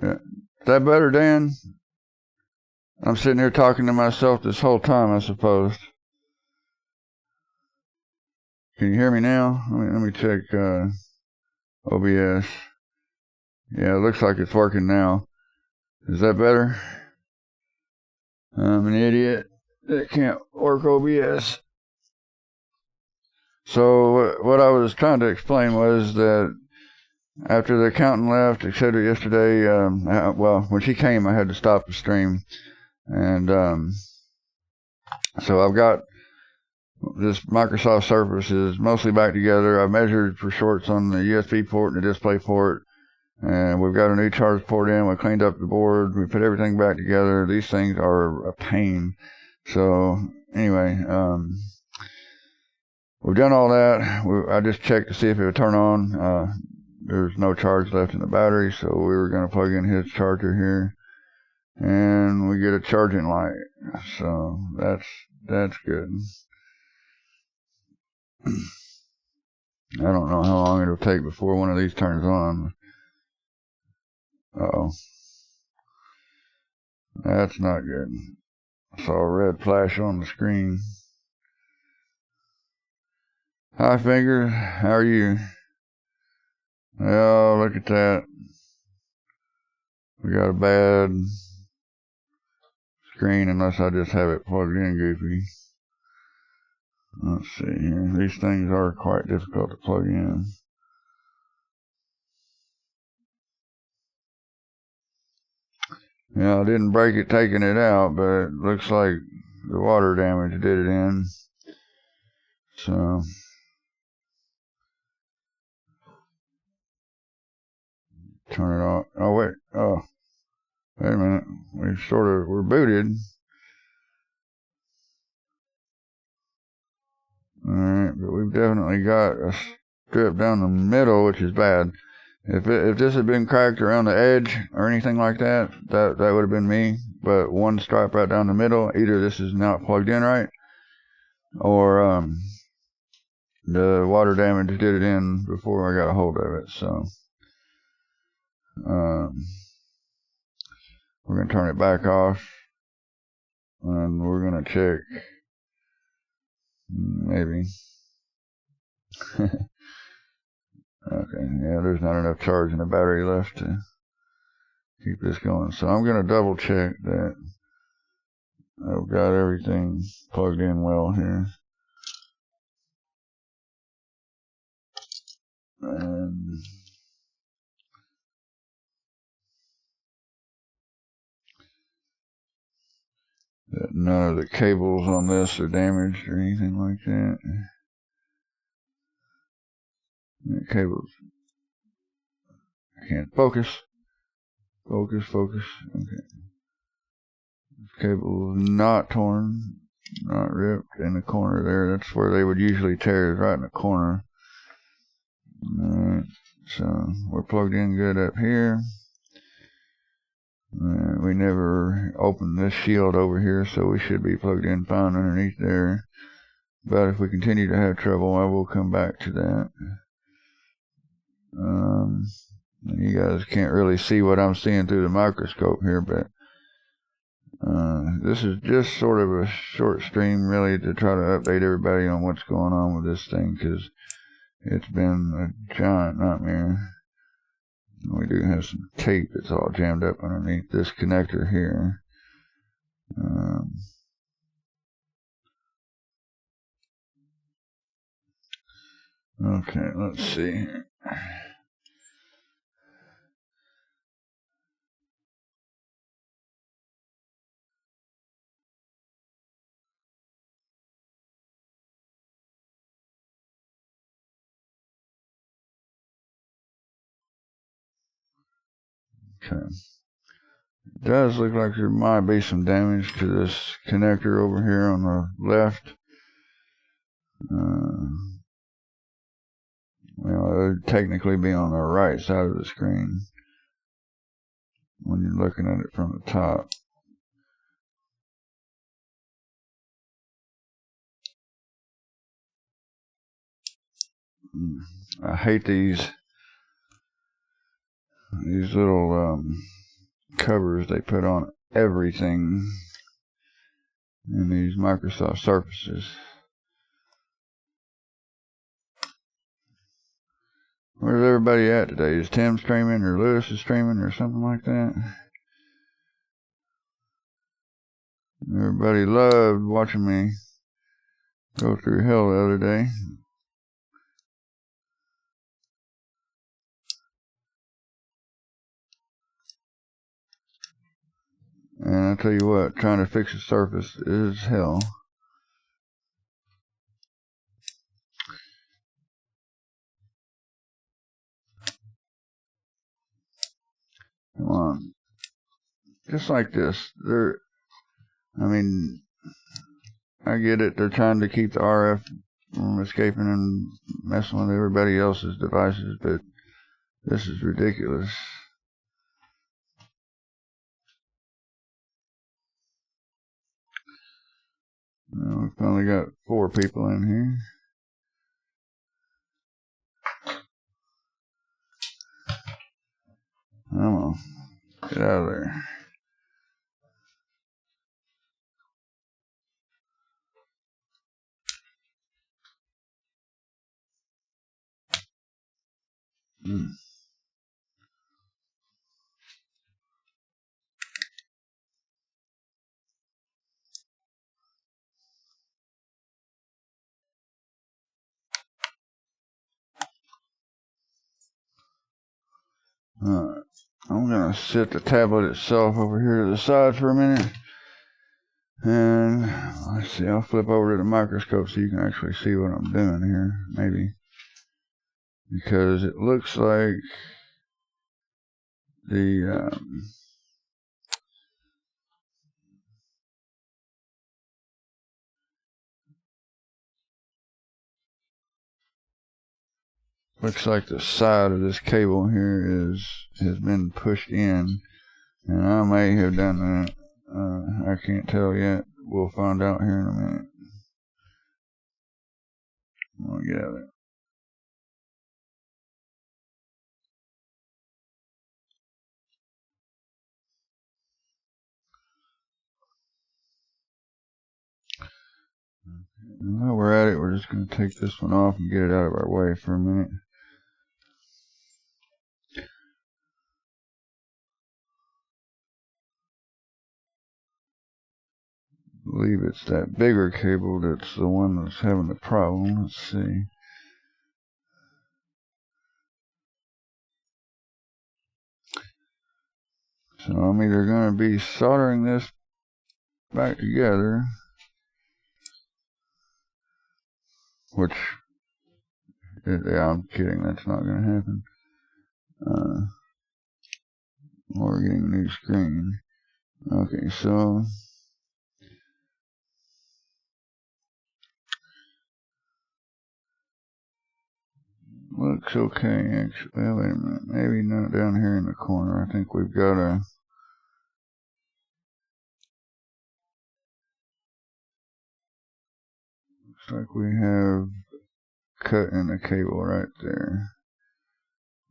Yeah. Is that better, Dan? I'm sitting here talking to myself this whole time, I suppose. Can you hear me now? Let me check OBS. Yeah, it looks like it's working now. Is that better? I'm an idiot that can't work OBS. So what I was trying to explain was that after the accountant left, etc., yesterday, well, when she came, I had to stop the stream. And so I've got this Microsoft Surface is mostly back together. I measured for shorts on the USB port and the display port. And we've got a new charge port in. We cleaned up the board. We put everything back together. These things are a pain. So anyway, we've done all that. I just checked to see if it would turn on. There's no charge left in the battery, so we were going to plug in his charger here, and we get a charging light. So that's good. I don't know how long it'll take before one of these turns on. Uh-oh. That's not good. I saw a red flash on the screen. Hi, Finger. How are you? Oh, look at that. We got a bad screen unless I just have it plugged in goofy. Let's see here. These things are quite difficult to plug in. Yeah, I didn't break it taking it out, but it looks like the water damage did it in. So turn it off. Oh wait. Oh, wait a minute. We're booted. Alright, but we've definitely got a strip down the middle, which is bad. If this had been cracked around the edge or anything like that, that would have been me. But one stripe right down the middle, either this is not plugged in right, or the water damage did it in before I got a hold of it. So we're gonna turn it back off, and we're gonna check. Maybe. Okay, yeah, there's not enough charge in the battery left to keep this going. So I'm going to double check that I've got everything plugged in well here. And that none of the cables on this are damaged or anything like that. The cables. I can't focus. Focus. Okay. This cable is not torn, not ripped in the corner there. That's where they would usually tear, is right in the corner. Alright, so we're plugged in good up here. We never opened this shield over here, so we should be plugged in fine underneath there. But if we continue to have trouble, I will come back to that. You guys can't really see what I'm seeing through the microscope here, but this is just sort of a short stream, really, to try to update everybody on what's going on with this thing, because it's been a giant nightmare. We do have some tape that's all jammed up underneath this connector here. Okay, let's see here. Okay. It does look like there might be some damage to this connector over here on the left. Well, it would technically be on the right side of the screen when you're looking at it from the top. I hate these little covers they put on everything in these Microsoft Surfaces. Where's everybody at today? Is Tim streaming or Lewis is streaming or something like that? Everybody loved watching me go through hell the other day. And I tell you what, trying to fix a Surface is hell. Come on. Just like this. I get it. They're trying to keep the RF from escaping and messing with everybody else's devices, but this is ridiculous. Well, we've only got 4 people in here. Come on. Get out of there. Alright, I'm going to set the tablet itself over here to the side for a minute. And let's see, I'll flip over to the microscope so you can actually see what I'm doing here, maybe. Because it looks like the looks like the side of this cable here has been pushed in, and I may have done that. I can't tell yet. We'll find out here in a minute. I'm gonna get out of there. While we're at it, we're just going to take this one off and get it out of our way for a minute. I believe it's that bigger cable that's the one that's having the problem. Let's see. So I'm either going to be soldering this back together, which, yeah, I'm kidding, that's not going to happen. Or getting a new screen. Okay, so looks okay, actually. Well, wait a minute. Maybe not down here in the corner. I think we've got a... Looks like we have cut in the cable right there.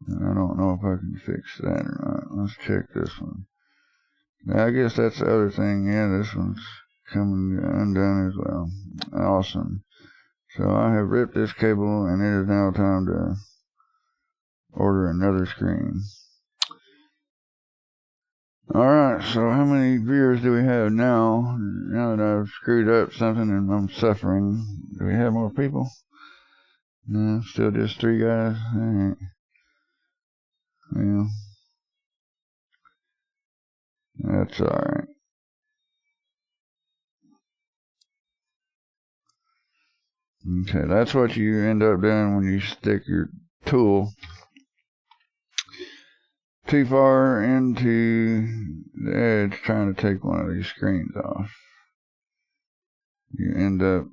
And I don't know if I can fix that or not. Let's check this one. Now, I guess that's the other thing. Yeah, this one's coming undone as well. Awesome. So I have ripped this cable, and it is now time to order another screen. Alright, so how many viewers do we have now? Now that I've screwed up something and I'm suffering, do we have more people? No, still just 3 guys? Alright. Well, that's alright. Okay, that's what you end up doing when you stick your tool too far into the edge trying to take one of these screens off. You end up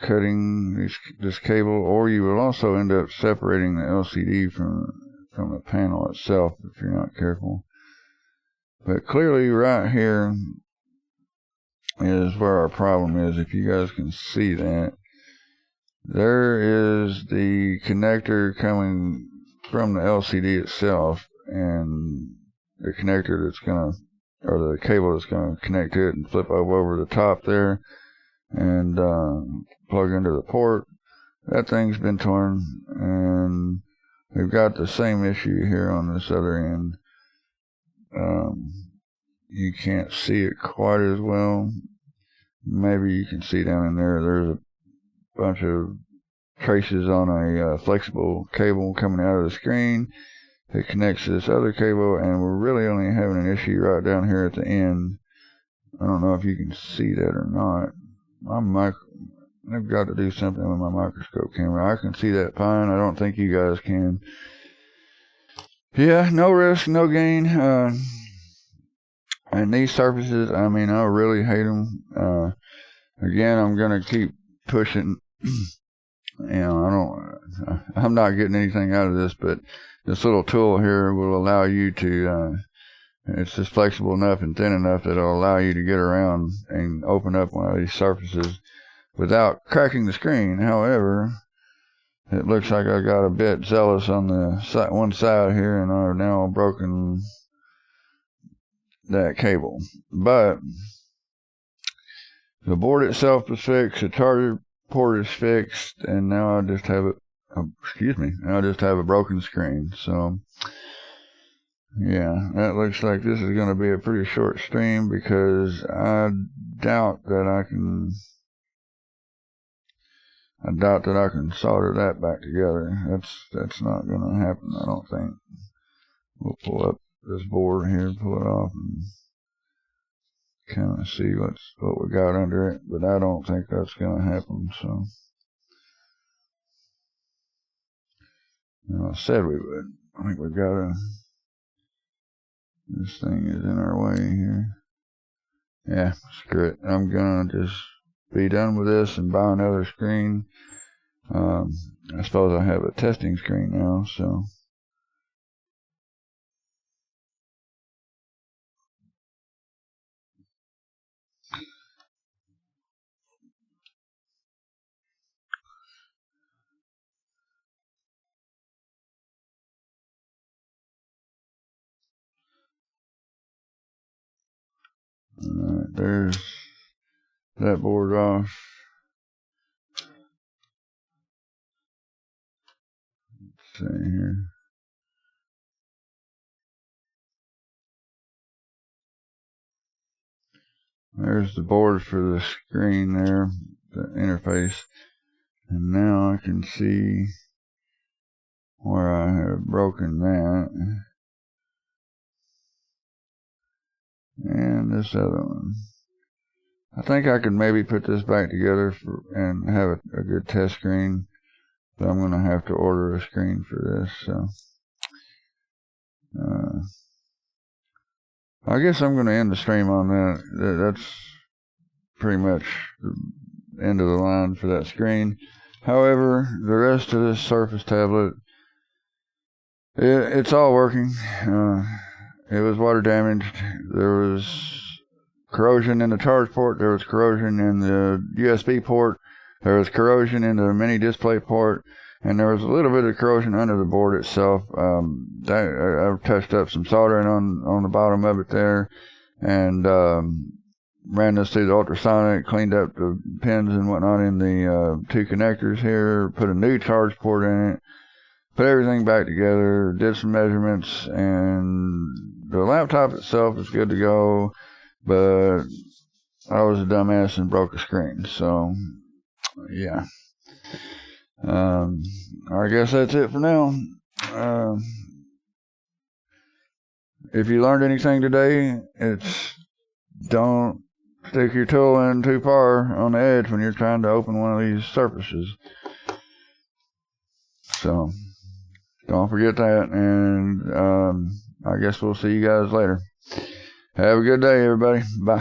cutting this cable, or you will also end up separating the LCD from the panel itself if you're not careful. But clearly right here is where our problem is. If you guys can see that, there is the connector coming from the LCD itself, and the connector that's going to or the cable that's going to connect to it, and flip over the top there and plug into the port. That thing's been torn, and we've got the same issue here on this other end. You can't see it quite as well. Maybe you can see down in there, there's a bunch of traces on a flexible cable coming out of the screen. It connects to this other cable, and we're really only having an issue right down here at the end. I don't know if you can see that or not. I've got to do something with my microscope camera. I can see that fine. I don't think you guys can. Yeah, no risk, no gain. And these surfaces, I mean, I really hate them. Again, I'm going to keep pushing. I'm not getting anything out of this, but this little tool here will allow you to, it's just flexible enough and thin enough that it'll allow you to get around and open up one of these surfaces without cracking the screen. However, it looks like I got a bit zealous on the one side here, and I've now broken that cable. But the board itself is fixed, the charger port is fixed, and now I just have I just have a broken screen. So yeah, that looks like this is going to be a pretty short stream, because I doubt that I can solder that back together. That's not going to happen, I don't think. We'll pull up this board here, pull it off, and kind of see what we got under it, but I don't think that's going to happen. So, I said we would. I think we've got this thing is in our way here. Yeah, screw it. I'm gonna just be done with this and buy another screen. I suppose I have a testing screen now, so. Alright, there's that board off. Let's see here. There's the board for the screen there, the interface. And now I can see where I have broken that. And this other one. I think I could maybe put this back together and have a good test screen. But I'm going to have to order a screen for this. So I guess I'm going to end the stream on that. That's pretty much the end of the line for that screen. However, the rest of this Surface tablet, it's all working. It was water damaged. There was corrosion in the charge port. There was corrosion in the USB port. There was corrosion in the mini display port. And there was a little bit of corrosion under the board itself. I've touched up some soldering on the bottom of it there. And ran this through the ultrasonic, cleaned up the pins and whatnot in the two connectors here, put a new charge port in it, put everything back together, did some measurements, and the laptop itself is good to go, but I was a dumbass and broke a screen. So yeah, I guess that's it for now. If you learned anything today, it's don't stick your tool in too far on the edge when you're trying to open one of these surfaces. So don't forget that, and I guess we'll see you guys later. Have a good day, everybody. Bye.